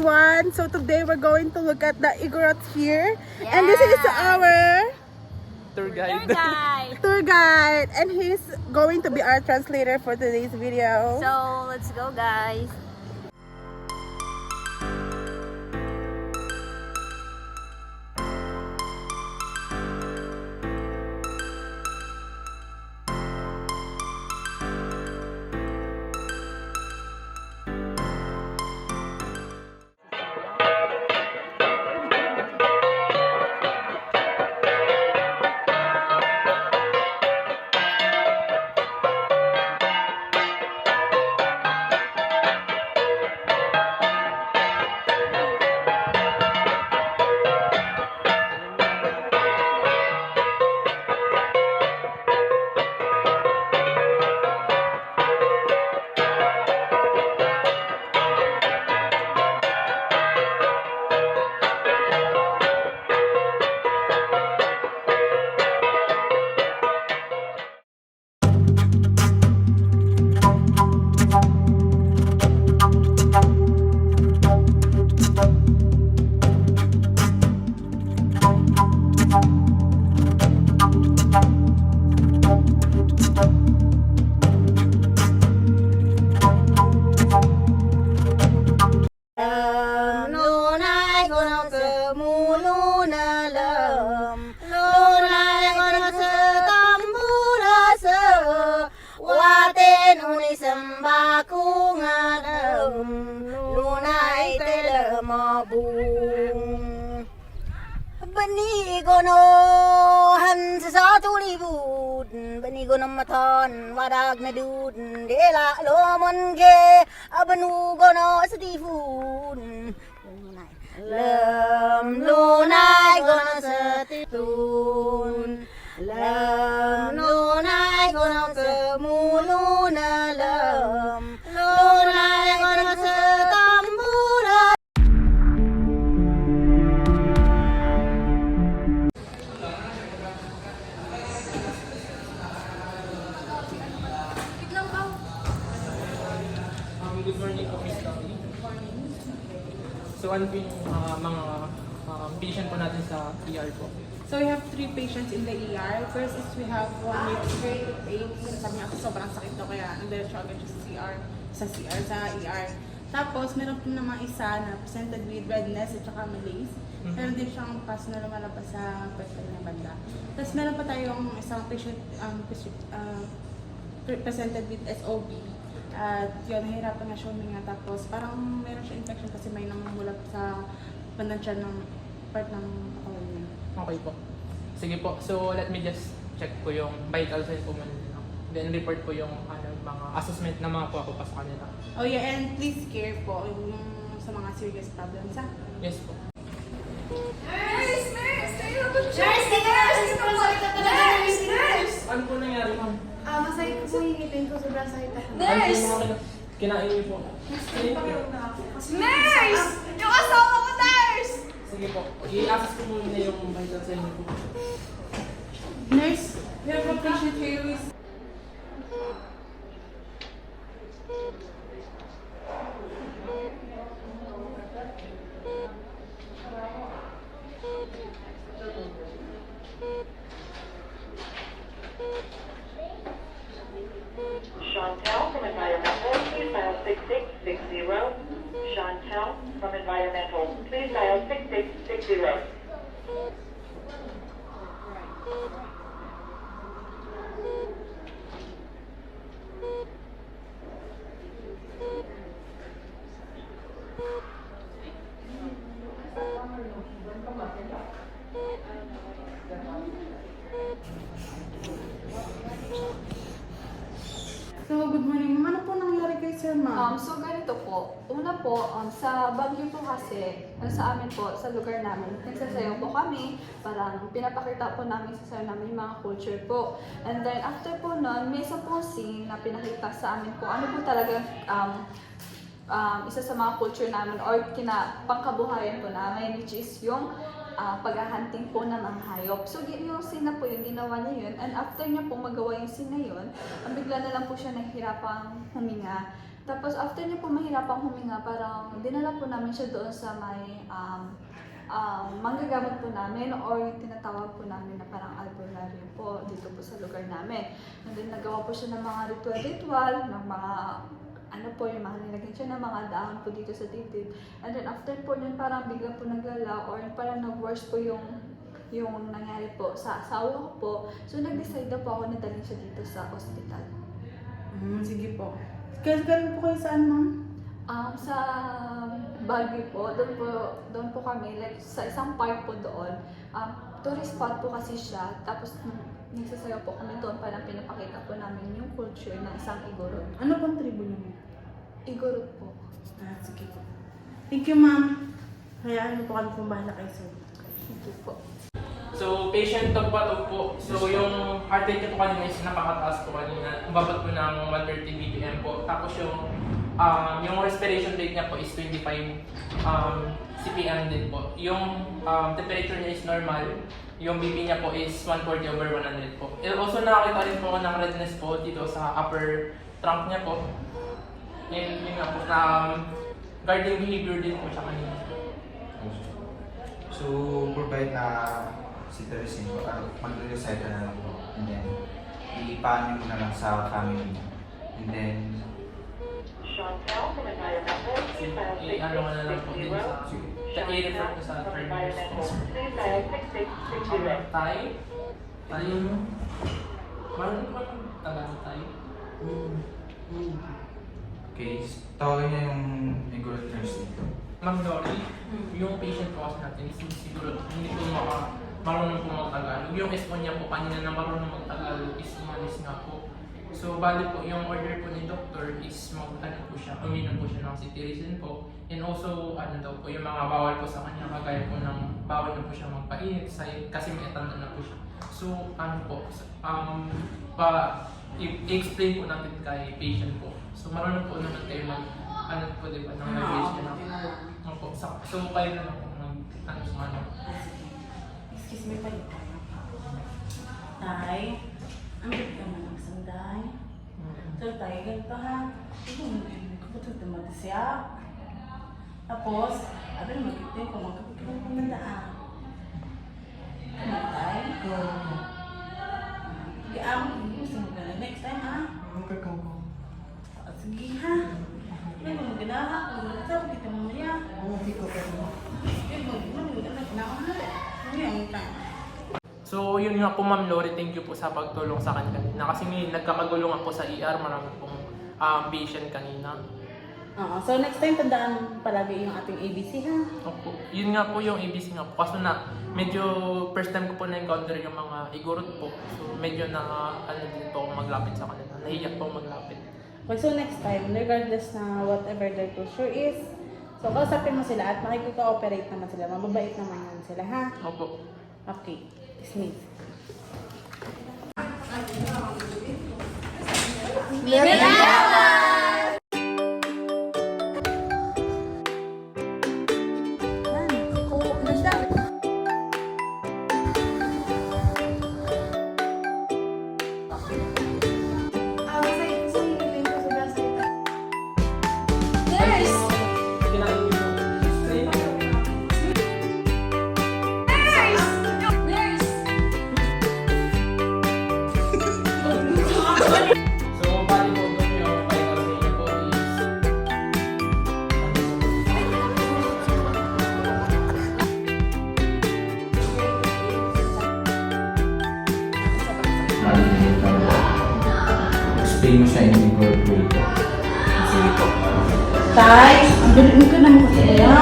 everyone. So today we're going to look at the Igorot here. And this is our Tour guide. tour guide. And he's going to be our translator for today's video. So, let's go guys. Banigono han sa tulibud banigono maton wadag na dud dela lomon ge abanugono sa tifun lunay gono sa titun lunay gono sa muluna lunay gono sa tambura. Good morning po, Miss Tommy. So ano po yung mga patient po natin sa ER po? So we have 3 patients in the ER. First is we have one with great pain. Sabi niya sobrang sakit daw kaya nandito siya agad sa ER. Tapos meron po naman isa na presented with redness at saka malaise. Meron din siyang pas na lumalabas sa pwede ng banda. Tapos meron pa tayong isang patient presented with SOB. At yun, nahihirapan nga siya huminga. Tapos parang meron siya infection kasi may namumulat sa bandang siya ng part ng katawan niya. Okay po. Sige po. So let me just check po yung vital signs po muna. Then report po yung mga assessment na mga kuha ko pa sa kanila. Oh yeah, and please care po yung sa mga serious problems ha. Yes po. Ano po nangyari, ma'am? Masakit po yung ngipin ko, sobrang sakit ako. Ano po yung mga kinain niyo po? Nurse! Yung asawa ko, nurse! Sige po. I-access ko muna yung vital signs niyo po. Nurse, we have a patient here who is... Chantel from Environmental, please dial 6660. Chantel from Environmental, please dial 6660. So, good morning. Ano po nangyari kay Sir Ma'am? So ganito po, una po, sa Baguio po kasi, sa amin po, sa lugar namin, nagsasayaw po kami, parang pinapakita po namin sa sir namin yung mga culture po. And then after po nun, may isa po scene na pinakita sa amin po, ano po talaga isa sa mga culture namin or pangkabuhayan po namin, which is yung paghahunting po ng mga hayop. So yung scene na po yung ginawa niya yun, and after niya po magawa yung scene na yun, bigla na lang po siya nahihirapang huminga. Tapos after niya po mahirapang huminga, parang dinala po namin siya doon sa may manggagamot po namin or yung tinatawag po namin na parang albularyo po dito po sa lugar namin. And then nagawa po siya ng mga ritual, ng mga ano po, yung mga nilagyan siya ng mga dahon po dito sa dibdib. And then after po yun, parang bigla po naglala or parang nag-worse po yung nangyari po sa asawa ko po. So nag-decide na po ako na dalhin siya dito sa hospital. Sige po. Galing po kayo saan, ma'am? Sa Baguio po, doon po kami, like sa isang park po doon. Tourist spot po kasi siya, tapos nagsasayaw po kami doon, parang pinapakita po namin yung culture ng isang Igorot. Ano pong tribo niyo? Igorot po. Sige po. Thank you, ma'am. Hayaan niyo po kami kung bahala kayo, sir. Ito po. So, patient tagpatog po. So, yung heart rate niya po kanina is napakataas po kanina. Umabot po ng 130 BPM po. Tapos yung respiration rate niya po is 25 CPM din po. Yung temperature niya is normal. Yung BP niya po is 140/100 po. And also, nakakita rin po ng redness po dito sa upper trunk niya po. And yun nga po, guarding behavior din po siya kanina. So, provide na si Teresin ko, magre-recite ka na lang po. And then, ipaano mo na lang sa family mo. And then, Chantel from Environmental, please dial I-ano ka na lang po din 6660. sige. i-refer ko sa From third Environmental, nurse po. please dial 6660. Tayo? Marunong ko lang Tagalog tayo. Okay, tawagin niya yung Igorot nurse dito. Ma'am Lori, yung patient po kasi natin, siguro hindi po marunong po mag-Tagalog. Yung SO niya po kanina na marunong mag-Tagalog is umalis nga po. So, bali po, yung order po ni doctor is uminom po siya ng cetirizine po. And also, ano daw po, yung mga bawal po sa kanya, kagaya po ng bawal na po siya magpainit kasi may tanda na po siya. So, ano po, i-explain po natin kay patient po. So, marunong po naman kayo ano po, di ba, ng nag-raise niya na. Opo, so kayo na lang po ano sa ano. Excuse me pa yun. Tay, ang bit naman ng sanday. So tayo ganito ha. Kapatid naman siya. Tapos, abin magkitin ko, magkapitin ko ng daan. Ano tay? Gusto mo na next time ha? Sige ha. Ano mo ganaha? Sabi kita mamaya. So yun nga po Ma'am Lori, thank you po sa pagtulong sa kanila kanina. Kasi may nagkakagulungan po sa ER, marami pong patient kanina. So next time tandaan palagi yung ating ABC ha. Opo. Yun nga po yung ABC nga po. Kaso na medyo first time ko po na-encounter yung mga Igorot po. So medyo din po ako maglapit sa kanila. Nahiyak po maglapit. Okay, so next time, regardless na whatever their culture is, so kausapin mo sila at makikita-operate naman sila. Mababait naman yan sila, ha? Opo. Okay, dismiss. So, bali po doon yung vital sa inyo po is Explain mo siya in Igorot way po. Sige po. Tay, ang galing ka naman kasi kaya.